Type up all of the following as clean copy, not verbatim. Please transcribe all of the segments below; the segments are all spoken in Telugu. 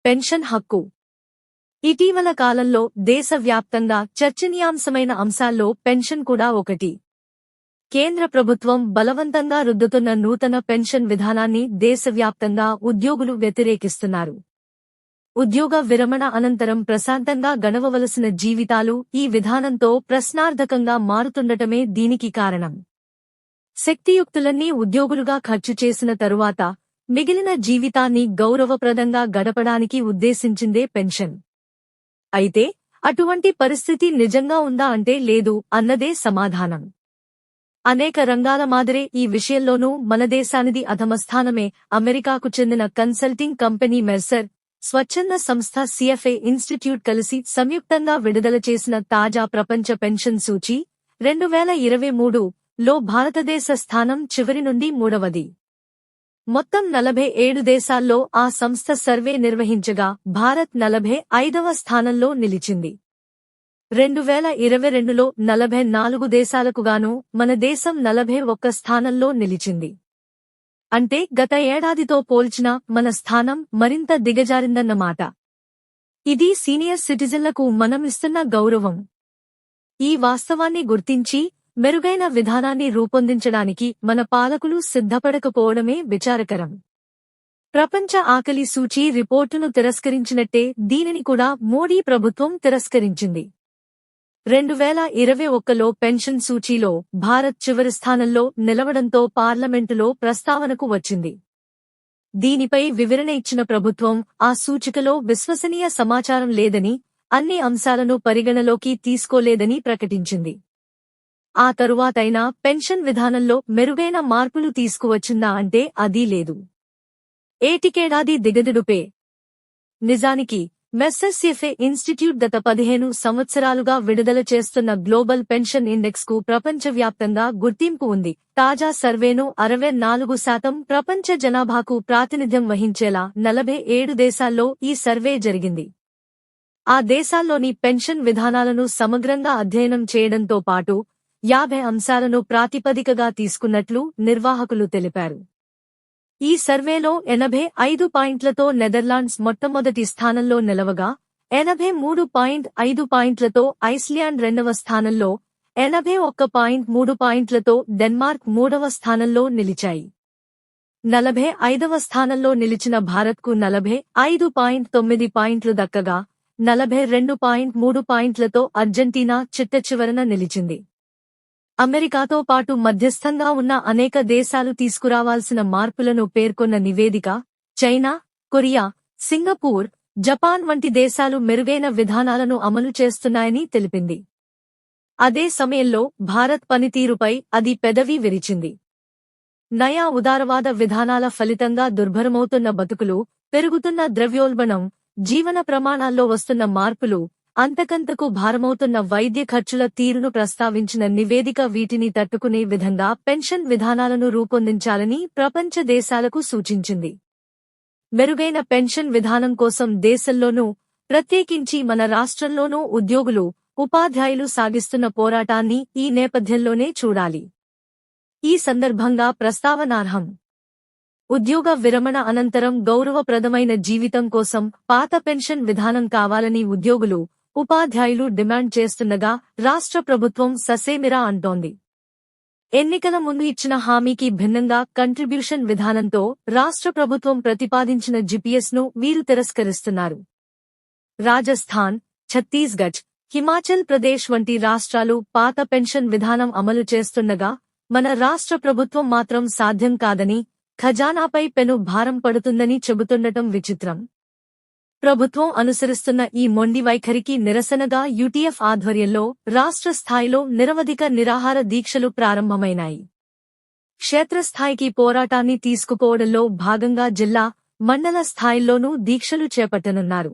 పెన్షన్ హక్కు ఇటీవల కాలంలో దేశవ్యాప్తంగా చర్చనీయాంశమైన అంశాల్లో పెన్షన్ కూడా ఒకటి. కేంద్ర ప్రభుత్వం బలవంతంగా రుద్దుతున్న నూతన పెన్షన్ విధానాన్ని దేశవ్యాప్తంగా ఉద్యోగులు వ్యతిరేకిస్తున్నారు. ఉద్యోగ విరమణ అనంతరం ప్రశాంతంగా గడవవలసిన జీవితాలు ఈ విధానంతో ప్రశ్నార్థకంగా మారుతుండటమే దీనికి కారణం. శక్తియుక్తులన్నీ ఉద్యోగులుగా ఖర్చు చేసిన తరువాత మిగిలిన జీవితాన్ని గౌరవప్రదంగా గడపడానికి ఉద్దేశించిందే పెన్షన్. అయితే అటువంటి పరిస్థితి నిజంగా ఉందా అంటే లేదు అన్నదే సమాధానం. అనేక రంగాల మాదిరే ఈ విషయంలోనూ మన దేశానిది అధమస్థానమే. అమెరికాకు చెందిన కన్సల్టింగ్ కంపెనీ మెర్సర్, స్వచ్ఛంద సంస్థ సిఎఫ్ఏ ఇన్స్టిట్యూట్ కలిసి సంయుక్తంగా విడుదల చేసిన తాజా ప్రపంచ పెన్షన్ సూచీ 2023లో భారతదేశ స్థానం చివరి నుండి మూడవది. మొత్తం 47 దేశాల్లో ఆ సంస్థ సర్వే నిర్వహించగా భారత్ 45వ స్థానంలో నిలిచింది. 2022లో 44 దేశాలకుగాను మన దేశం 41 స్థానంలో నిలిచింది. అంటే గత ఏడాదితో పోల్చినా మన స్థానం మరింత దిగజారిందన్నమాట. ఇది సీనియర్ సిటిజన్లకు మనం ఇస్తున్న గౌరవం. ఈ వాస్తవాన్ని గుర్తించి మెరుగైన విధానాన్ని రూపొందించడానికి మన పాలకులు సిద్ధపడకపోవడమే విచారకరం. ప్రపంచ ఆకలి సూచీ రిపోర్టును తిరస్కరించినట్టే దీనిని కూడా మోడీ ప్రభుత్వం తిరస్కరించింది. 2021లో పెన్షన్ సూచీలో భారత్ చివరి స్థానంలో నిలవడంతో పార్లమెంటులో ప్రస్తావనకు వచ్చింది. దీనిపై వివరణ ఇచ్చిన ప్రభుత్వం ఆ సూచికలో విశ్వసనీయ సమాచారం లేదని, అన్ని అంశాలను పరిగణలోకి తీసుకోలేదని ప్రకటించింది. ఆ తరువాతైనా పెన్షన్ విధానంలో మెరుగైన మార్పులు తీసుకువచ్చిందా అంటే అదీ లేదు. ఏటికేడాది దిగదుడుపే. నిజానికి మెర్సర్ సిఎఫ్ఏ ఇన్స్టిట్యూట్ గత 15 సంవత్సరాలుగా విడుదల చేస్తున్న గ్లోబల్ పెన్షన్ ఇండెక్స్ కు ప్రపంచవ్యాప్తంగా గుర్తింపు ఉంది. తాజా సర్వేను 64% ప్రపంచ జనాభాకు ప్రాతినిధ్యం వహించేలా 47 దేశాల్లో ఈ సర్వే జరిగింది. ఆ దేశాల్లోని పెన్షన్ విధానాలను సమగ్రంగా అధ్యయనం చేయడంతో పాటు 50 అంశాలను ప్రాతిపదికగా తీసుకున్నట్లు నిర్వాహకులు తెలిపారు. ఈ సర్వేలో 85 పాయింట్లతో నెదర్లాండ్స్ మొట్టమొదటి స్థానంలో నిలవగా, 83.5 పాయింట్లతో ఐస్లాండ్ రెండవ స్థానంలో, 81.3 పాయింట్లతో డెన్మార్క్ మూడవ స్థానంలో నిలిచాయి. 45వ స్థానంలో నిలిచిన భారత్కు 45.9 పాయింట్లు దక్కగా, 42.3 పాయింట్లతో అర్జెంటీనా చిట్టచివరన నిలిచింది. అమెరికాతో పాటు మధ్యస్థంగా ఉన్న అనేక దేశాలు తీసుకురావాల్సిన మార్పులను పేర్కొన్న నివేదిక చైనా, కొరియా, సింగపూర్, జపాన్ వంటి దేశాలు మెరుగైన విధానాలను అమలు చేస్తున్నాయని తెలిపింది. అదే సమయంలో భారత్ పనితీరుపై అది పెదవి విరిచింది. నయా ఉదారవాద విధానాల ఫలితంగా దుర్భరమవుతున్న బతుకులు, పెరుగుతున్న ద్రవ్యోల్బణం, జీవన ప్రమాణాల్లో వస్తున్న మార్పులు, అంతకంతకు భారమవుతున్న వైద్య ఖర్చుల తీరును ప్రస్తావించిన నివేదిక వీటిని తట్టుకునే విధంగా పెన్షన్ విధానాలను రూపొందించాలని ప్రపంచ దేశాలకు సూచించింది. మెరుగైన పెన్షన్ విధానం కోసం దేశంలోనూ, ప్రత్యేకించి మన రాష్ట్రంలోనూ ఉద్యోగులు, ఉపాధ్యాయులు సాగిస్తున్న పోరాటాన్ని ఈ నేపథ్యంలోనే చూడాలి. ఈ సందర్భంగా ప్రస్తావనార్హం. ఉద్యోగ విరమణ అనంతరం గౌరవప్రదమైన జీవితం కోసం పాత పెన్షన్ విధానం కావాలని ఉద్యోగులు, ఉపాధ్యాయులు డిమాండ్ చేస్తుండగా రాష్ట్ర ప్రభుత్వం ససేమిరా అంటోంది. ఎన్నికల ముందు ఇచ్చిన హామీకి భిన్నంగా కంట్రిబ్యూషన్ విధానంతో రాష్ట్ర ప్రభుత్వం ప్రతిపాదించిన జీపీఎస్ ను వీరు తిరస్కరిస్తున్నారు. రాజస్థాన్, ఛత్తీస్గఢ్, హిమాచల్ ప్రదేశ్ వంటి రాష్ట్రాలు పాత పెన్షన్ విధానం అమలు చేస్తుండగా మన రాష్ట్ర ప్రభుత్వం మాత్రం సాధ్యం కాదని, ఖజానాపై పెను భారం పడుతుందని చెబుతుండటం విచిత్రం. ప్రభుత్వం అనుసరిస్తున్న ఈ మొండి వైఖరికి నిరసనగా యూటీఎఫ్ ఆధ్వర్యంలో రాష్ట్ర స్థాయిలో నిరవధిక నిరాహార దీక్షలు ప్రారంభమైనాయి. క్షేత్రస్థాయికి పోరాటాన్ని తీసుకుపోవడంలో భాగంగా జిల్లా, మండల స్థాయిల్లోనూ దీక్షలు చేపట్టనున్నారు.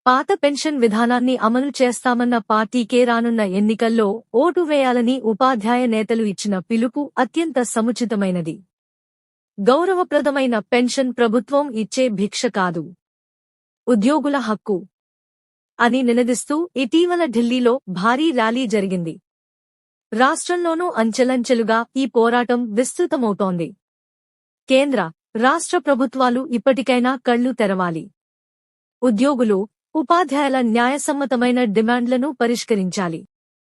పాత పెన్షన్ విధానాన్ని అమలు చేస్తామన్న పార్టీకే రానున్న ఎన్నికల్లో ఓటు వేయాలని ఉపాధ్యాయ నేతలు ఇచ్చిన పిలుపు అత్యంత సముచితమైనది. గౌరవప్రదమైన పెన్షన్ ప్రభుత్వం ఇచ్చే భిక్ష కాదు, ఉద్యోగుల హక్కు అని నినదిస్తూ ఇటీవల ఢిల్లీలో భారీ ర్యాలీ జరిగింది. రాష్ట్రంలోనూ అంచెలంచెలుగా ఈ పోరాటం విస్తృతమవుతోంది. కేంద్ర, రాష్ట్ర ప్రభుత్వాలు ఇప్పటికైనా కళ్లు తెరవాలి. ఉద్యోగులు, ఉపాధ్యాయుల న్యాయసమ్మతమైన డిమాండ్లను పరిష్కరించాలి.